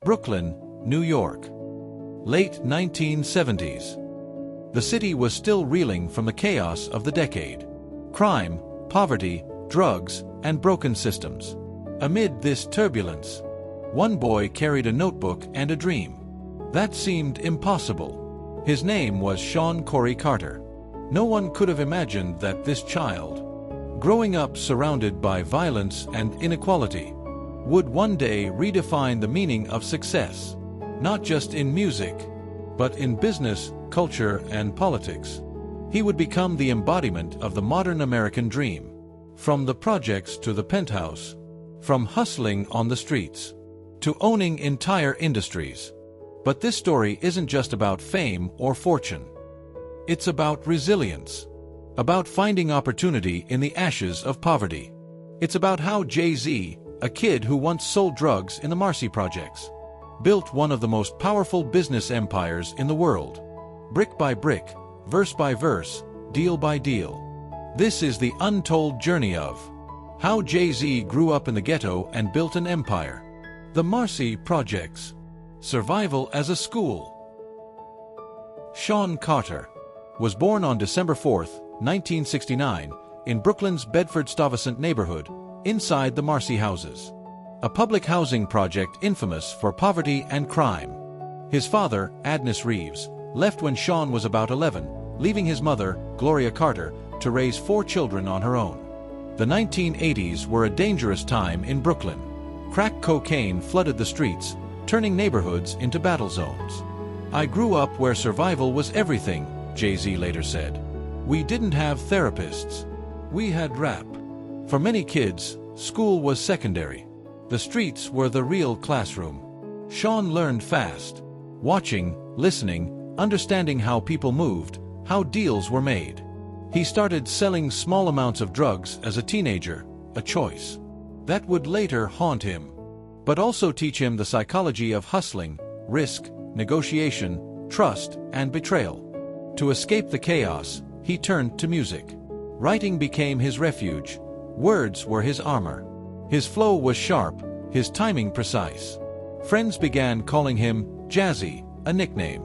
Brooklyn, New York. Late 1970s. The city was still reeling from the chaos of the decade. Crime, poverty, drugs, and broken systems. Amid this turbulence, one boy carried a notebook and a dream. That seemed impossible. His name was Shawn Carter. No one could have imagined that this child, growing up surrounded by violence and inequality, would one day redefine the meaning of success, not just in music, but in business, culture, and politics. He would become the embodiment of the modern American dream. From the projects to the penthouse, from hustling on the streets, to owning entire industries. But this story isn't just about fame or fortune. It's about resilience, about finding opportunity in the ashes of poverty. It's about how Jay-Z, a kid who once sold drugs in the Marcy Projects, built one of the most powerful business empires in the world. Brick by brick, verse by verse, deal by deal. This is the untold journey of how Jay-Z grew up in the ghetto and built an empire. The Marcy Projects. Survival as a school. Shawn Carter was born on December 4, 1969, in Brooklyn's Bedford-Stuyvesant neighborhood, inside the Marcy houses, a public housing project infamous for poverty and crime. His father, Adnis Reeves, left when Shawn was about 11, leaving his mother, Gloria Carter, to raise 4 children on her own. The 1980s were a dangerous time in Brooklyn. Crack cocaine flooded the streets, turning neighborhoods into battle zones. "I grew up where survival was everything," Jay-Z later said. "We didn't have therapists. We had rap." For many kids, school was secondary. The streets were the real classroom. Shawn learned fast, watching, listening, understanding how people moved, how deals were made. He started selling small amounts of drugs as a teenager, a choice that would later haunt him, but also teach him the psychology of hustling, risk, negotiation, trust, and betrayal. To escape the chaos, he turned to music. Writing became his refuge. Words were his armor. His flow was sharp, his timing precise. Friends began calling him Jazzy, a nickname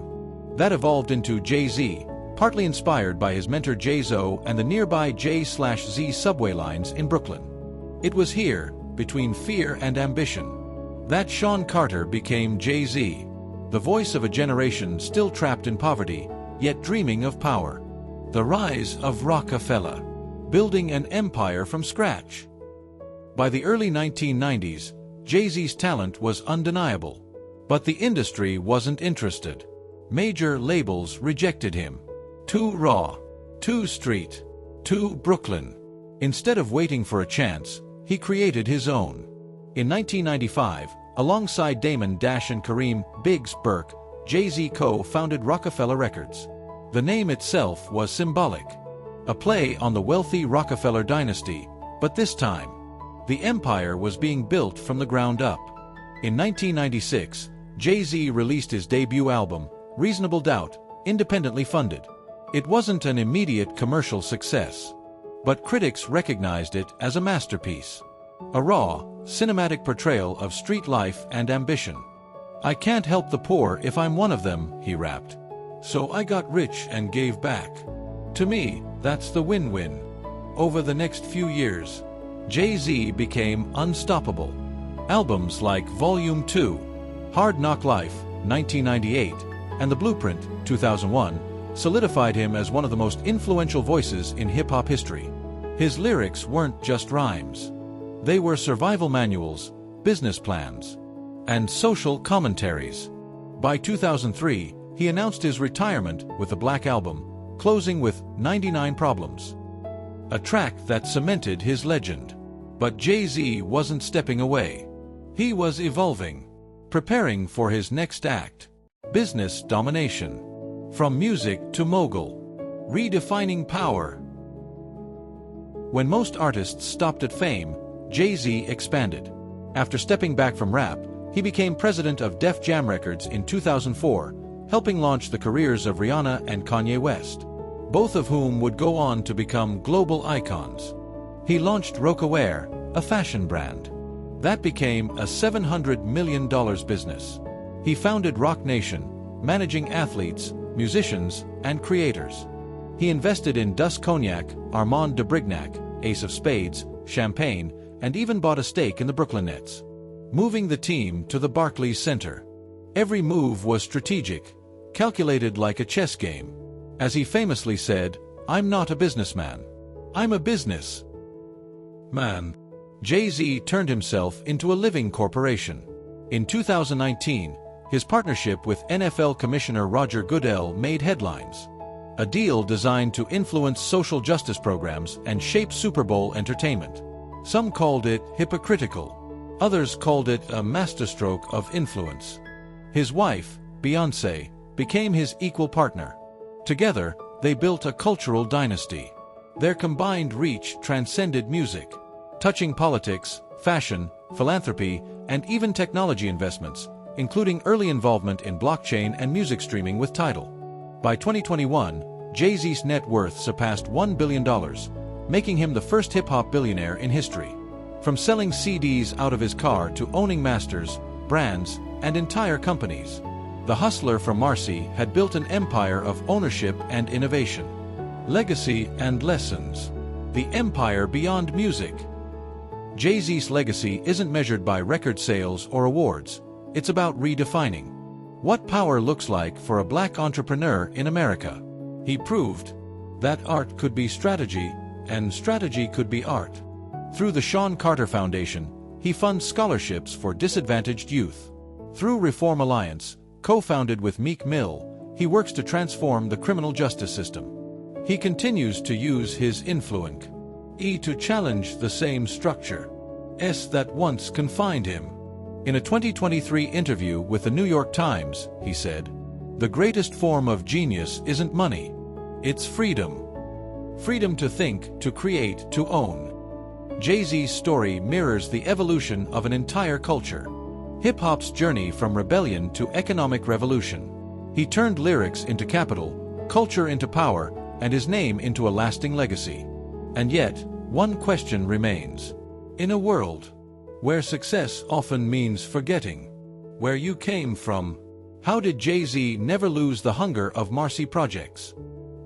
that evolved into Jay-Z, partly inspired by his mentor Jay-Z and the nearby J/Z subway lines in Brooklyn. It was here, between fear and ambition, that Shawn Carter became Jay-Z, the voice of a generation still trapped in poverty, yet dreaming of power. The rise of Roc-A-Fella, building an empire from scratch. By the early 1990s, Jay-Z's talent was undeniable, but the industry wasn't interested. Major labels rejected him. Too raw, too street, too Brooklyn. Instead of waiting for a chance, he created his own. In 1995, alongside Damon Dash and Kareem "Biggs" Burke, Jay-Z co-founded Roc-A-Fella Records. The name itself was symbolic, a play on the wealthy Rockefeller dynasty, but this time, the empire was being built from the ground up. In 1996, Jay-Z released his debut album, Reasonable Doubt, independently funded. It wasn't an immediate commercial success, but critics recognized it as a masterpiece. A raw, cinematic portrayal of street life and ambition. "I can't help the poor if I'm one of them," he rapped. "So I got rich and gave back." To me, that's the win-win. Over the next few years, Jay-Z became unstoppable. Albums like Volume 2, Hard Knock Life, 1998, and The Blueprint, 2001, solidified him as one of the most influential voices in hip-hop history. His lyrics weren't just rhymes. They were survival manuals, business plans, and social commentaries. By 2003, he announced his retirement with the Black Album, closing with 99 Problems, a track that cemented his legend. But Jay-Z wasn't stepping away. He was evolving, preparing for his next act. Business domination. From music to mogul. Redefining power. When most artists stopped at fame, Jay-Z expanded. After stepping back from rap, he became president of Def Jam Records in 2004, helping launch the careers of Rihanna and Kanye West, both of whom would go on to become global icons. He launched Roc-A-Wear, a fashion brand that became a $700 million business. He founded Roc Nation, managing athletes, musicians, and creators. He invested in Dus Cognac, Armand de Brignac, Ace of Spades, Champagne, and even bought a stake in the Brooklyn Nets, moving the team to the Barclays Center. Every move was strategic, calculated like a chess game. As he famously said, "I'm not a businessman. I'm a business man." Jay-Z turned himself into a living corporation. In 2019, his partnership with NFL Commissioner Roger Goodell made headlines. A deal designed to influence social justice programs and shape Super Bowl entertainment. Some called it hypocritical. Others called it a masterstroke of influence. His wife, Beyoncé, became his equal partner. Together, they built a cultural dynasty. Their combined reach transcended music, touching politics, fashion, philanthropy, and even technology investments, including early involvement in blockchain and music streaming with Tidal. By 2021, Jay-Z's net worth surpassed $1 billion, making him the first hip-hop billionaire in history. From selling CDs out of his car to owning masters, brands, and entire companies, the hustler from Marcy had built an empire of ownership and innovation. Legacy and lessons. The empire beyond music. Jay-Z's legacy isn't measured by record sales or awards. It's about redefining what power looks like for a black entrepreneur in America. He proved that art could be strategy, and strategy could be art. Through the Shawn Foundation, he funds scholarships for disadvantaged youth. Through Reform Alliance, co-founded with Meek Mill, he works to transform the criminal justice system. He continues to use his influence to challenge the same structure that once confined him. In a 2023 interview with the New York Times, he said, "The greatest form of genius isn't money. It's freedom. Freedom to think, to create, to own." Jay-Z's story mirrors the evolution of an entire culture. Hip-hop's journey from rebellion to economic revolution. He turned lyrics into capital, culture into power, and his name into a lasting legacy. And yet, one question remains. In a world where success often means forgetting where you came from, how did Jay-Z never lose the hunger of Marcy Projects?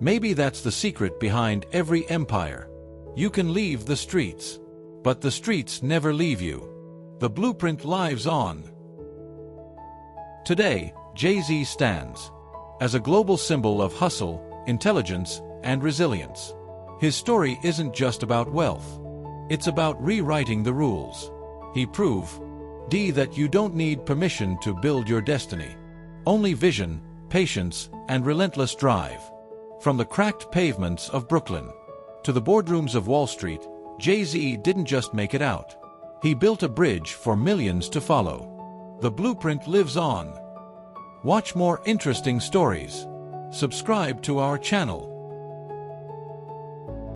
Maybe that's the secret behind every empire. You can leave the streets, but the streets never leave you. The blueprint lives on. Today, Jay-Z stands as a global symbol of hustle, intelligence, and resilience. His story isn't just about wealth. It's about rewriting the rules. He proved that you don't need permission to build your destiny. Only vision, patience, and relentless drive. From the cracked pavements of Brooklyn to the boardrooms of Wall Street, Jay-Z didn't just make it out. He built a bridge for millions to follow. The blueprint lives on. Watch more interesting stories. Subscribe to our channel.